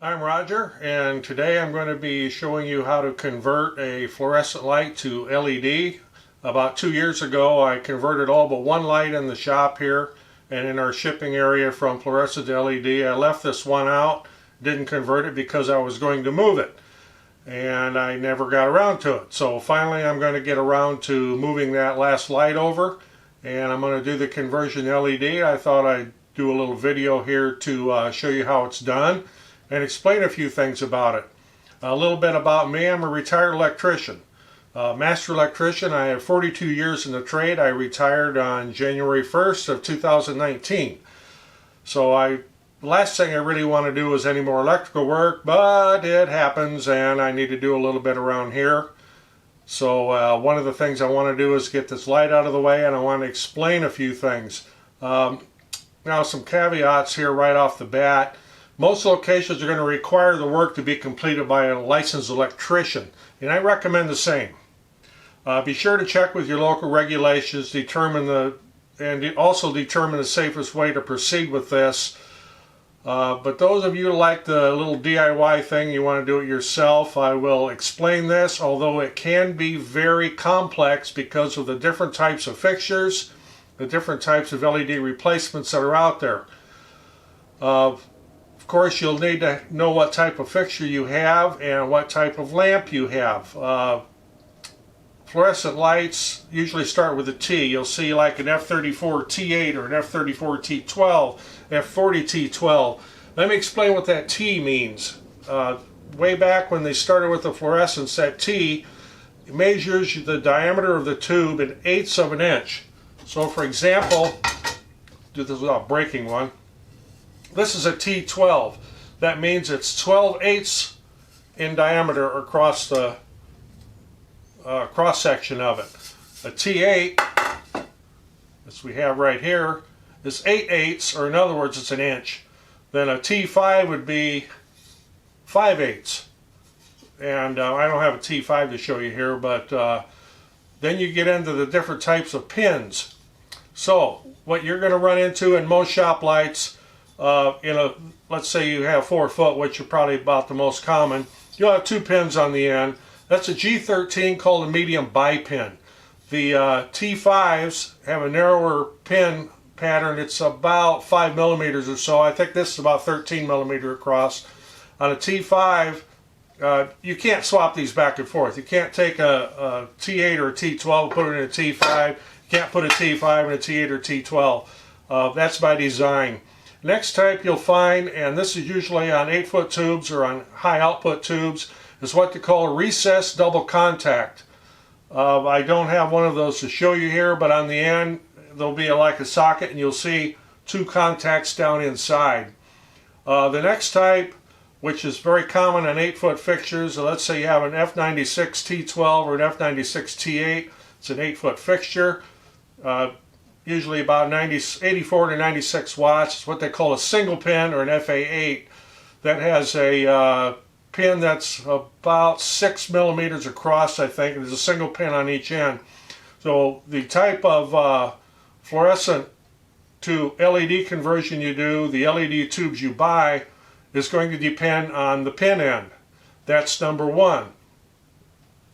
I'm Roger, and today I'm going to be showing you how to convert a fluorescent light to LED. About 2 years ago I converted all but one light in the shop here and in our shipping area from fluorescent to LED. I left this one out, didn't convert it because I was going to move it, and I never got around to it. So finally I'm going to get around to moving that last light over, and I'm going to do the conversion to LED. I thought I'd do a little video here to show you how it's done and explain a few things about it. A little bit about me. I'm a retired electrician. Master Electrician. I have 42 years in the trade. I retired on January 1st of 2019. So the last thing I really want to do is any more electrical work, but it happens and I need to do a little bit around here. So one of the things I want to do is get this light out of the way, and I want to explain a few things. Now some caveats here right off the bat. Most locations are going to require the work to be completed by a licensed electrician, and I recommend the same. Be sure to check with your local regulations, and also determine the safest way to proceed with this. But those of you who like the little DIY thing, you want to do it yourself, I will explain this, although it can be very complex because of the different types of fixtures, the different types of LED replacements that are out there. Of course, you'll need to know what type of fixture you have and what type of lamp you have. Fluorescent lights usually start with a T. You'll see like an F34 T8 or an F34 T12, F40 T12. Let me explain what that T means. Way back when they started with the fluorescents, that T measures the diameter of the tube in eighths of an inch. So for example, do this without breaking one. This is a T12. That means it's 12/8 in diameter across the cross section of it. A T8, as we have right here, is 8/8, or in other words, it's an inch. Then a T5 would be 5/8. And I don't have a T5 to show you here, but then you get into the different types of pins. So what you're going to run into in most shop lights, let's say you have 4 foot, which are probably about the most common, you'll have 2 pins on the end. That's a G13 called a medium bipin. The T5s have a narrower pin pattern. It's about 5 millimeters or so. I think this is about 13 millimeter across. On a T5, you can't swap these back and forth. You can't take a T8 or a T12 and put it in a T5. You can't put a T5 in a T8 or T12. That's by design. Next type you'll find, and this is usually on 8-foot tubes or on high output tubes, is what they call a recessed double contact. I don't have one of those to show you here, but on the end there'll be like a socket and you'll see 2 contacts down inside. The next type, which is very common on 8-foot fixtures, so let's say you have an F96 T12 or an F96 T8, it's an 8-foot fixture. Usually about 84 to 96 watts. It's what they call a single pin or an FA8 that has a pin that's about 6 millimeters across, I think, and there's a single pin on each end. So the type of fluorescent to LED conversion you do, the LED tubes you buy, is going to depend on the pin end. That's number one.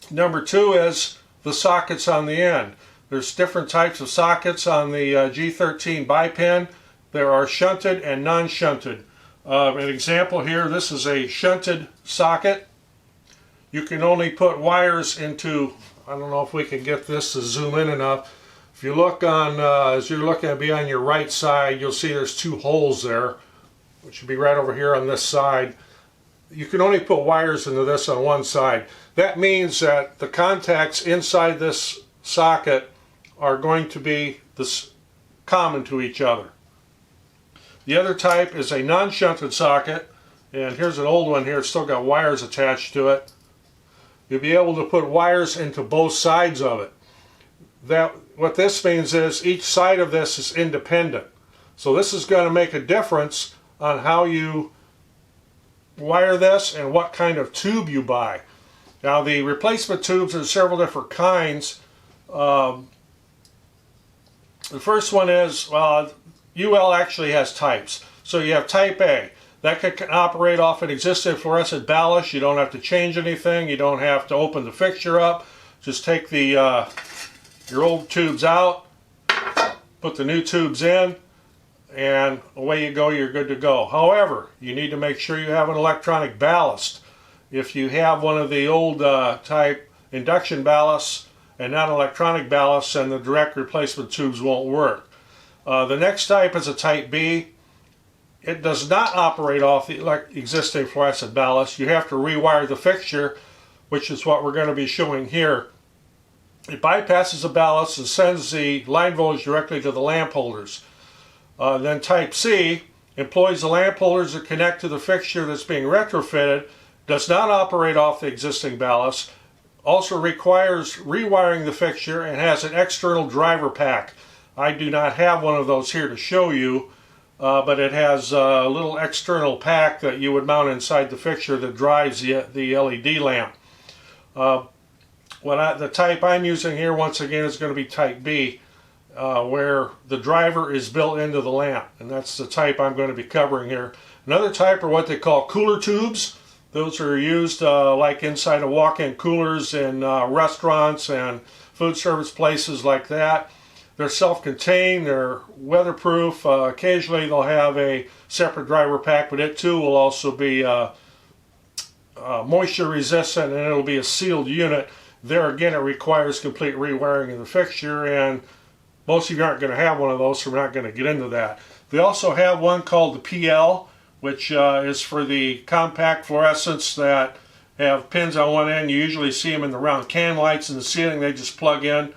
Number two is the sockets on the end. There's different types of sockets on the G13 bipin. There are shunted and non-shunted. An example here, this is a shunted socket. You can only put wires into, I don't know if we can get this to zoom in enough. If you look on, as you're looking at be on your right side, you'll see there's 2 holes there, which should be right over here on this side. You can only put wires into this on one side. That means that the contacts inside this socket are going to be common to each other. The other type is a non-shunted socket, and here's an old one here, it's still got wires attached to it. You'll be able to put wires into both sides of it. What this means is each side of this is independent. So this is going to make a difference on how you wire this and what kind of tube you buy. Now the replacement tubes are several different kinds. The first one is, well, UL actually has types. So you have type A. That can operate off an existing fluorescent ballast. You don't have to change anything. You don't have to open the fixture up. Just take the your old tubes out, put the new tubes in, and away you go, you're good to go. However, you need to make sure you have an electronic ballast. If you have one of the old type induction ballasts and not electronic ballasts, then the direct replacement tubes won't work. The next type is a type B. It does not operate off the existing fluorescent ballast. You have to rewire the fixture, which is what we're going to be showing here. It bypasses the ballast and sends the line voltage directly to the lamp holders. Then type C employs the lamp holders that connect to the fixture that's being retrofitted, does not operate off the existing ballast, also requires rewiring the fixture, and has an external driver pack. I do not have one of those here to show you, but it has a little external pack that you would mount inside the fixture that drives the LED lamp. The type I'm using here, once again, is going to be type B, where the driver is built into the lamp, and that's the type I'm going to be covering here. Another type are what they call cooler tubes. Those are used like inside of walk-in coolers in restaurants and food service places like that. They're self-contained, they're weatherproof. Occasionally they'll have a separate driver pack, but it too will also be moisture resistant, and it'll be a sealed unit. There again, it requires complete rewiring of the fixture, and most of you aren't going to have one of those, so we're not going to get into that. They also have one called the PL, which is for the compact fluorescents that have pins on one end. You usually see them in the round can lights in the ceiling. They just plug in.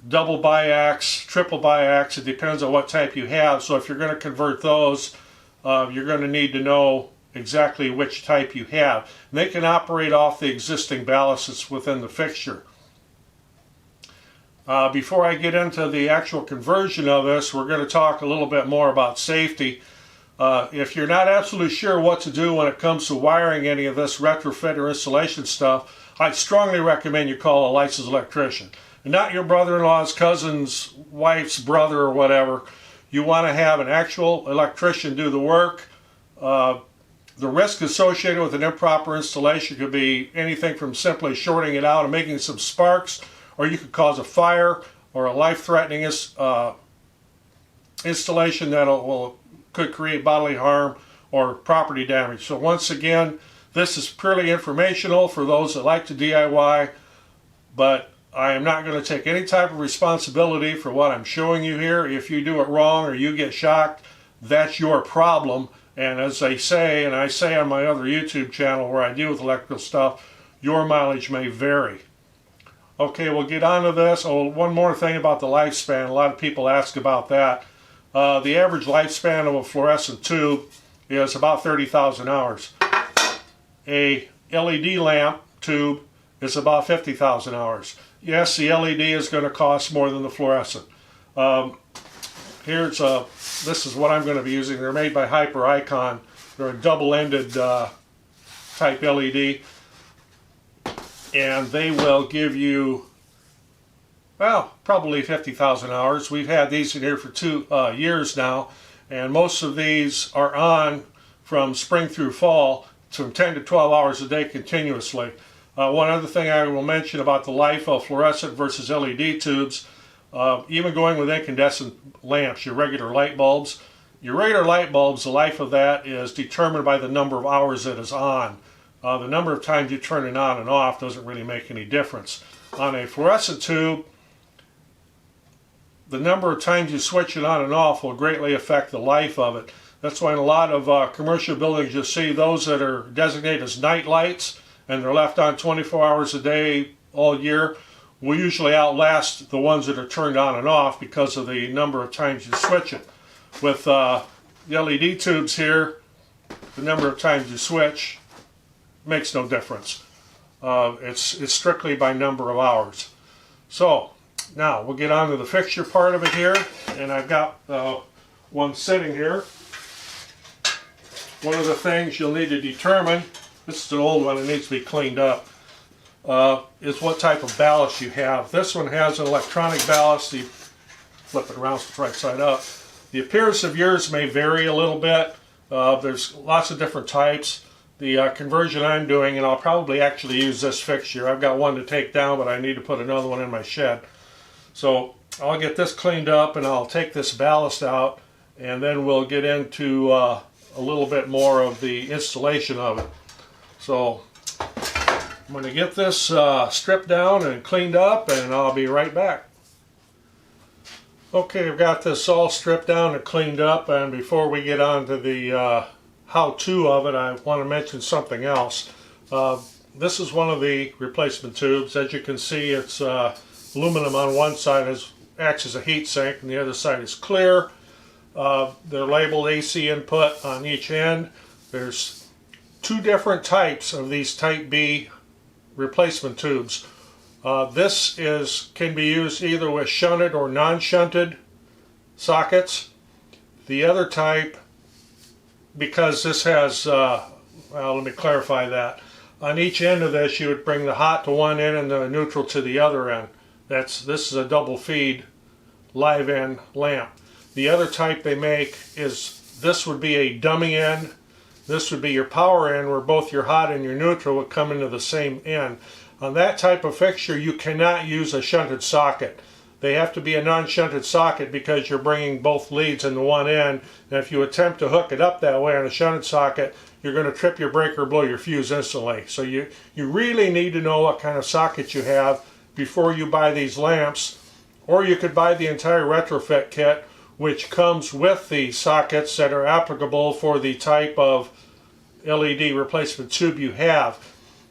Double biax, triple biax, it depends on what type you have. So if you're going to convert those, you're going to need to know exactly which type you have. And they can operate off the existing ballast that's within the fixture. Before I get into the actual conversion of this, we're going to talk a little bit more about safety. If you're not absolutely sure what to do when it comes to wiring any of this retrofit or installation stuff, I'd strongly recommend you call a licensed electrician. And not your brother-in-law's cousin's wife's brother or whatever. You want to have an actual electrician do the work. The risk associated with an improper installation could be anything from simply shorting it out and making some sparks, or you could cause a fire or a life-threatening installation that could create bodily harm or property damage. So once again, this is purely informational for those that like to DIY, but I am not going to take any type of responsibility for what I'm showing you here. If you do it wrong or you get shocked, that's your problem. And as they say, and I say on my other YouTube channel where I deal with electrical stuff, your mileage may vary. Okay, we'll get on to this. Oh, one more thing about the lifespan. A lot of people ask about that. The average lifespan of a fluorescent tube is about 30,000 hours. A LED lamp tube is about 50,000 hours. Yes, the LED is going to cost more than the fluorescent. This is what I'm going to be using. They're made by Hyper Icon. They're a double-ended type LED, and they will give you, well, probably 50,000 hours. We've had these in here for 2 years now, and most of these are on from spring through fall, from 10 to 12 hours a day continuously. One other thing I will mention about the life of fluorescent versus LED tubes, even going with incandescent lamps, your regular light bulbs. Your regular light bulbs, the life of that is determined by the number of hours it is on. The number of times you turn it on and off doesn't really make any difference. On a fluorescent tube, the number of times you switch it on and off will greatly affect the life of it. That's why in a lot of commercial buildings you'll see those that are designated as night lights, and they're left on 24 hours a day all year, will usually outlast the ones that are turned on and off because of the number of times you switch it. With the LED tubes here, the number of times you switch makes no difference. It's strictly by number of hours. So now we'll get on to the fixture part of it here, and I've got one sitting here. One of the things you'll need to determine, this is an old one, it needs to be cleaned up, is what type of ballast you have. This one has an electronic ballast. Flip it around so it's right side up. The appearance of yours may vary a little bit. There's lots of different types. The conversion I'm doing, and I'll probably actually use this fixture. I've got one to take down, but I need to put another one in my shed. So I'll get this cleaned up and I'll take this ballast out, and then we'll get into a little bit more of the installation of it. So I'm going to get this stripped down and cleaned up, and I'll be right back. Okay, I've got this all stripped down and cleaned up, and before we get on to the how-to of it, I want to mention something else. This is one of the replacement tubes. As you can see, it's aluminum on one side, acts as a heat sink, and the other side is clear. They're labeled AC input on each end. There's two different types of these Type B replacement tubes. This can be used either with shunted or non-shunted sockets. The other type, because this has, well, let me clarify that. On each end of this, you would bring the hot to one end and the neutral to the other end. This is a double feed live end lamp. The other type they make is, this would be a dummy end. This would be your power end, where both your hot and your neutral would come into the same end. On that type of fixture, you cannot use a shunted socket. They have to be a non-shunted socket because you're bringing both leads into one end, and if you attempt to hook it up that way on a shunted socket, you're going to trip your breaker, blow your fuse instantly. So you really need to know what kind of socket you have before you buy these lamps, or you could buy the entire retrofit kit, which comes with the sockets that are applicable for the type of LED replacement tube you have.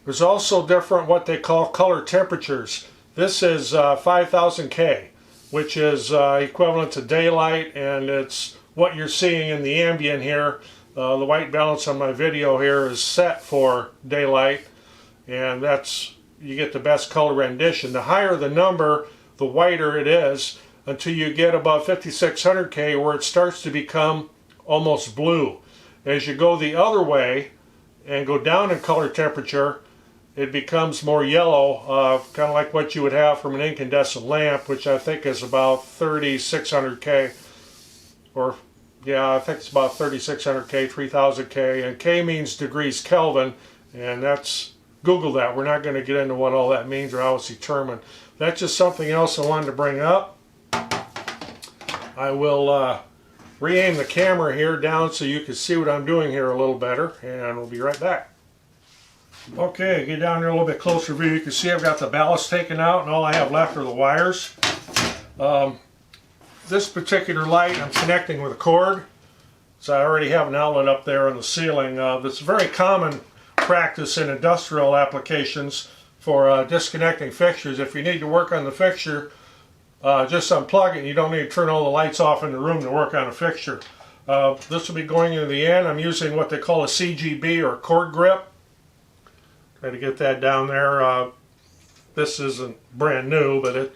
There's also different what they call color temperatures. This is 5000 K, which is equivalent to daylight, and it's what you're seeing in the ambient here. The white balance on my video here is set for daylight, and you get the best color rendition. The higher the number, the whiter it is, until you get above 5600 K, where it starts to become almost blue. As you go the other way and go down in color temperature, it becomes more yellow, kind of like what you would have from an incandescent lamp, which I think is about 3600 K, or yeah, I think it's about 3600 K, 3000 K, and K means degrees Kelvin, and Google that. We're not going to get into what all that means or how it's determined. That's just something else I wanted to bring up. I will re-aim the camera here down so you can see what I'm doing here a little better, and we'll be right back. Okay, get down here a little bit closer view. You can see I've got the ballast taken out, and all I have left are the wires. This particular light I'm connecting with a cord, so I already have an outlet up there on the ceiling. That's a very common practice in industrial applications for disconnecting fixtures. If you need to work on the fixture, just unplug it, and you don't need to turn all the lights off in the room to work on a fixture. This will be going into the end. I'm using what they call a CGB, or cord grip. Try to get that down there. This isn't brand new, but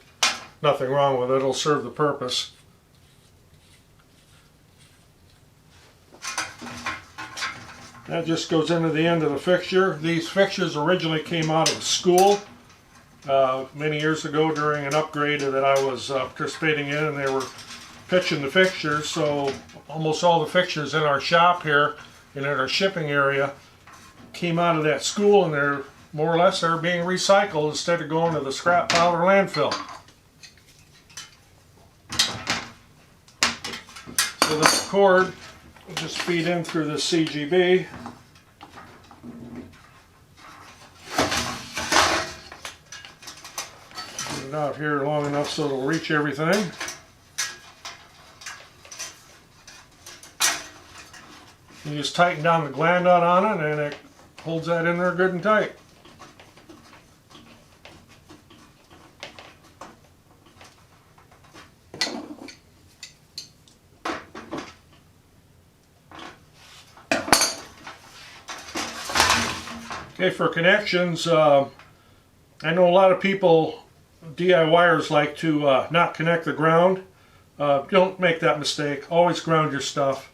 nothing wrong with it. It'll serve the purpose. That just goes into the end of the fixture. These fixtures originally came out of a school many years ago during an upgrade that I was participating in, and they were pitching the fixtures. So almost all the fixtures in our shop here and in our shipping area came out of that school, and they're more or less being recycled instead of going to the scrap pile or landfill. So this cord will just feed in through this CGB. Get it out here long enough so it'll reach everything. You just tighten down the gland nut on it, and it holds that in there good and tight. Okay, for connections, I know a lot of people, DIYers, like to not connect the ground. Don't make that mistake. Always ground your stuff.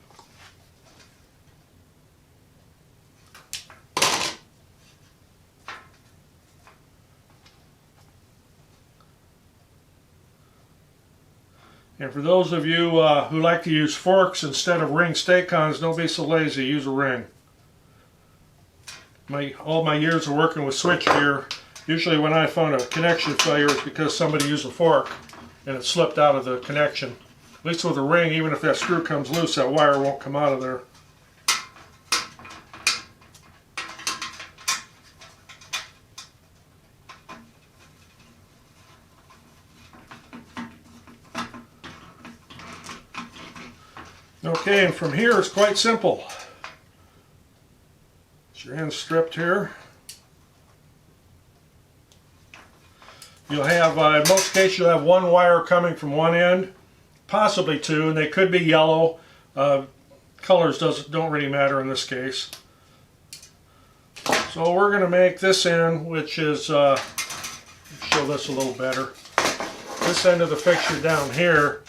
And for those of you who like to use forks instead of ring stay-cons, don't be so lazy, use a ring. All my years of working with switchgear, usually when I found a connection failure, it's because somebody used a fork and it slipped out of the connection. At least with a ring, even if that screw comes loose, that wire won't come out of there. Okay, and from here it's quite simple. Get your end stripped here. You'll have, in most cases, you'll have one wire coming from one end, possibly two, and they could be yellow. Colors don't really matter in this case. So we're going to make this end, which is, show this a little better. This end of the fixture down here,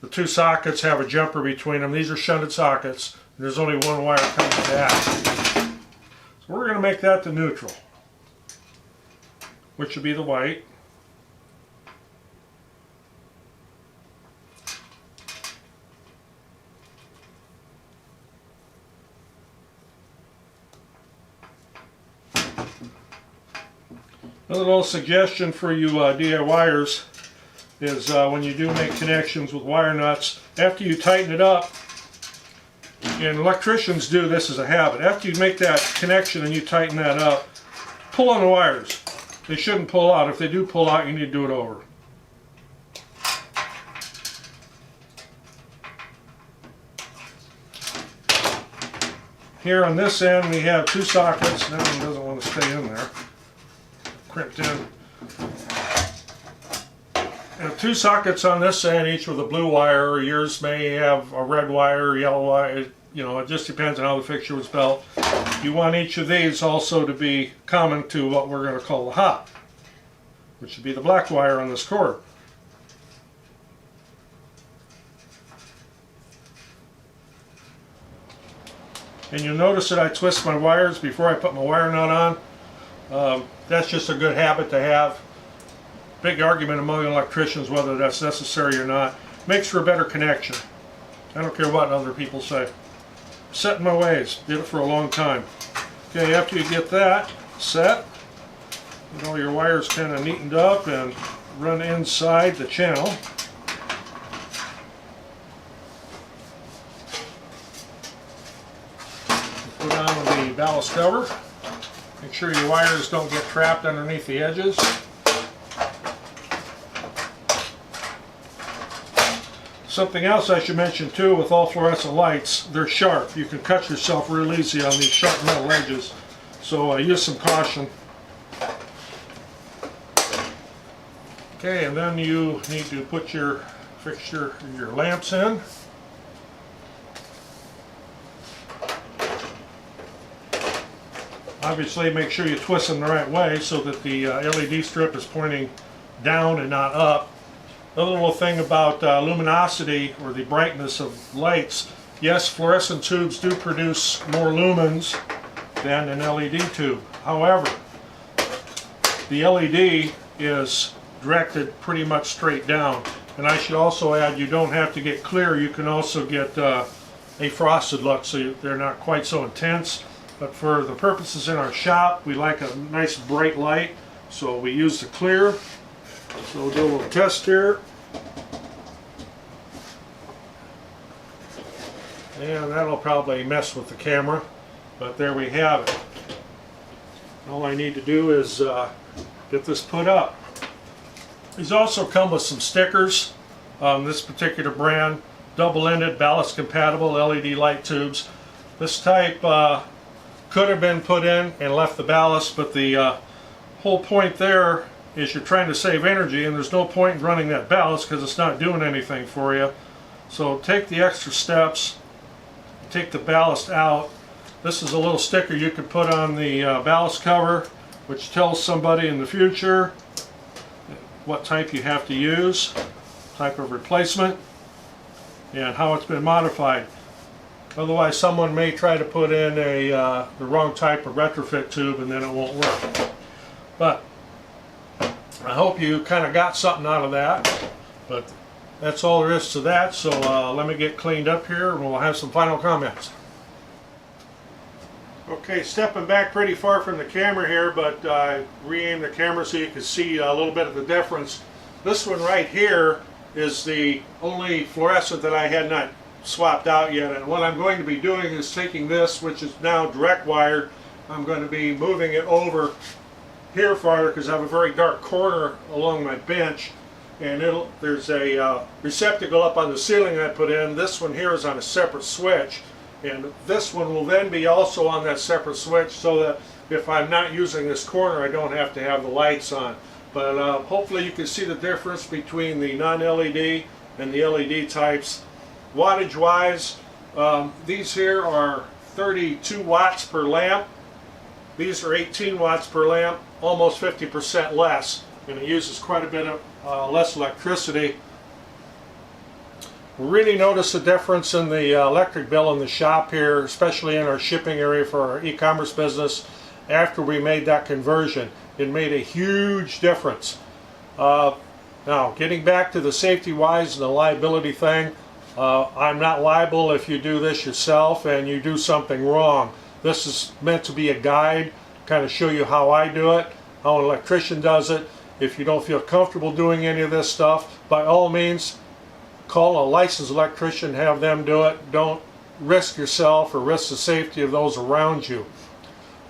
the two sockets have a jumper between them. These are shunted sockets. There's only one wire coming back. So we're going to make that the neutral, which would be the white. Another little suggestion for you DIYers is when you do make connections with wire nuts, after you tighten it up, and electricians do this as a habit, after you make that connection and you tighten that up, pull on the wires. They shouldn't pull out. If they do pull out, you need to do it over. Here on this end we have two sockets. That one doesn't want to stay in there. Crimped in. And two sockets on this end, each with a blue wire. Yours may have a red wire, yellow wire. You know, it just depends on how the fixture was built. You want each of these also to be common to what we're going to call the hot, which would be the black wire on this cord. And you'll notice that I twist my wires before I put my wire nut on. That's just a good habit to have. Big argument among electricians whether that's necessary or not. Makes for a better connection. I don't care what other people say. Set in my ways. Did it for a long time. Okay, after you get that set, get all your wires kind of neatened up and run inside the channel. Put on the ballast cover. Make sure your wires don't get trapped underneath the edges. Something else I should mention too, with all fluorescent lights, they're sharp. You can cut yourself real easy on these sharp metal edges. So use some caution. Okay, and then you need to put your fixture, your lamps in. Obviously make sure you twist them the right way so that the LED strip is pointing down and not up. Another little thing about luminosity, or the brightness of lights, yes, fluorescent tubes do produce more lumens than an LED tube. However, the LED is directed pretty much straight down. And I should also add, you don't have to get clear, you can also get a frosted look, so they're not quite so intense. But for the purposes in our shop, we like a nice bright light, so we use the clear. So we'll do a little test here. And that'll probably mess with the camera, but there we have it. All I need to do is get this put up. These also come with some stickers. This particular brand, double-ended, ballast compatible LED light tubes. This type could have been put in and left the ballast, but the whole point there is you're trying to save energy, and there's no point in running that ballast because it's not doing anything for you. So take the extra steps, take the ballast out. This is a little sticker you could put on the ballast cover, which tells somebody in the future what type you have to use, type of replacement, and how it's been modified. Otherwise, someone may try to put in the wrong type of retrofit tube, and then it won't work. But I hope you kind of got something out of that. But that's all there is to that. So let me get cleaned up here and we'll have some final comments. Okay, stepping back pretty far from the camera here, but re-aim the camera so you can see a little bit of the difference. This one right here is the only fluorescent that I had not swapped out yet, and what I'm going to be doing is taking this, which is now direct wired, I'm going to be moving it over here farther because I have a very dark corner along my bench, and there's a receptacle up on the ceiling I put in. This one here is on a separate switch, and this one will then be also on that separate switch, so that if I'm not using this corner I don't have to have the lights on. But hopefully you can see the difference between the non-LED and the LED types. Wattage wise, these here are 32 watts per lamp. These are 18 watts per lamp, almost 50% less, and it uses quite a bit of less electricity. We really notice a difference in the electric bill in the shop here, especially in our shipping area for our e-commerce business. After we made that conversion, it made a huge difference. Now, getting back to the safety wise and the liability thing, I'm not liable if you do this yourself and you do something wrong. This is meant to be a guide, kind of show you how I do it, how an electrician does it. If you don't feel comfortable doing any of this stuff, by all means, call a licensed electrician, have them do it. Don't risk yourself or risk the safety of those around you.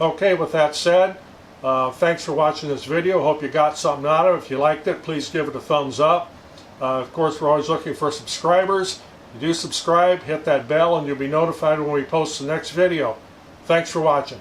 Okay, with that said, thanks for watching this video. Hope you got something out of it. If you liked it, please give it a thumbs up. Of course, we're always looking for subscribers. If you do subscribe, hit that bell and you'll be notified when we post the next video. Thanks for watching.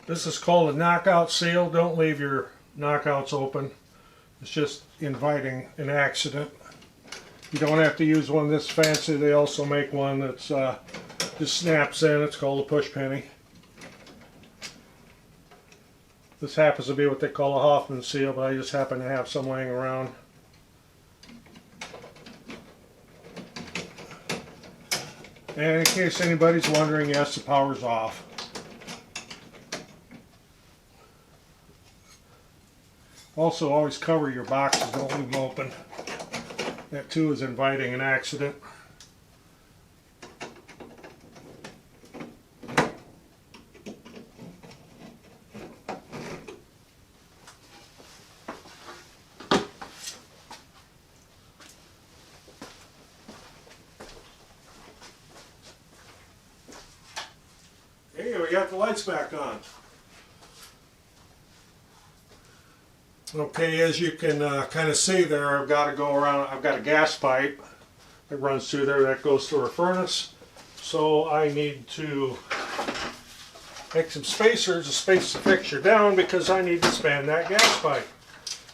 This is called a knockout seal. Don't leave your knockouts open. It's just inviting an accident. You don't have to use one this fancy. They also make one that's just snaps in. It's called a push penny. This happens to be what they call a Hoffman seal, but I just happen to have some laying around. And in case anybody's wondering, yes, the power's off. Also, always cover your boxes, don't leave them open. That too is inviting an accident. Hey, we got the lights back on. Okay, as you can kind of see there, I've got to go around, I've got a gas pipe that runs through there that goes through a furnace. So I need to make some spacers to space the fixture down because I need to span that gas pipe.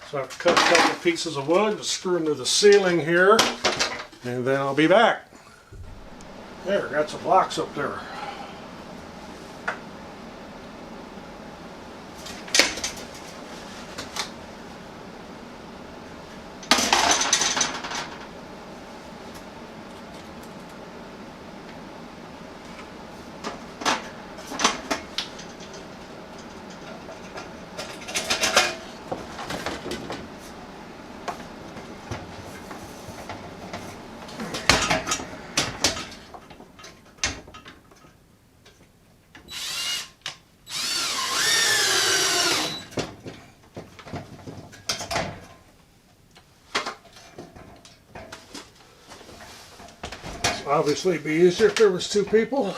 So I have to cut a couple pieces of wood to screw them to the ceiling here, and then I'll be back. There, got some blocks up there. Obviously, it'd be easier if there was two people.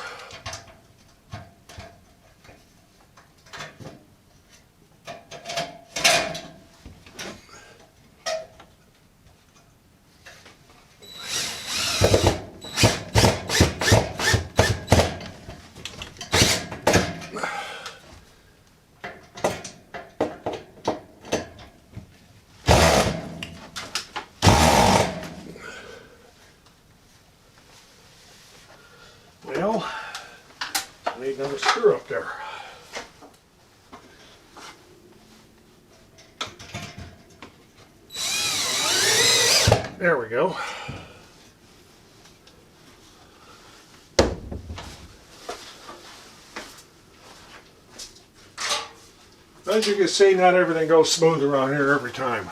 Well, I need another screw up there. There we go. As you can see, not everything goes smooth around here every time.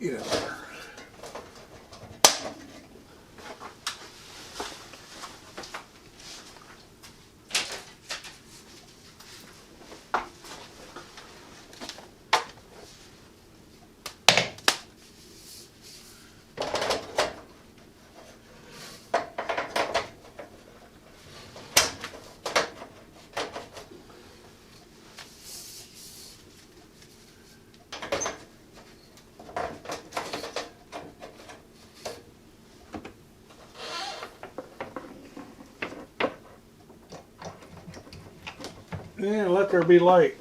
Get in there. And let there be light.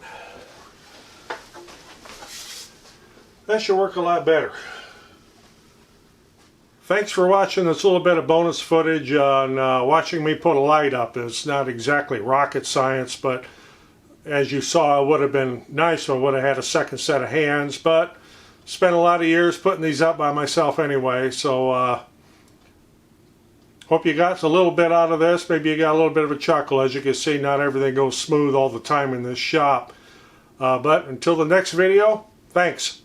That should work a lot better. Thanks for watching this little bit of bonus footage on watching me put a light up. It's not exactly rocket science, but as you saw, it would have been nice if I would have had a second set of hands, but spent a lot of years putting these up by myself anyway, so hope you got a little bit out of this. Maybe you got a little bit of a chuckle. As you can see, not everything goes smooth all the time in this shop. But until the next video, thanks.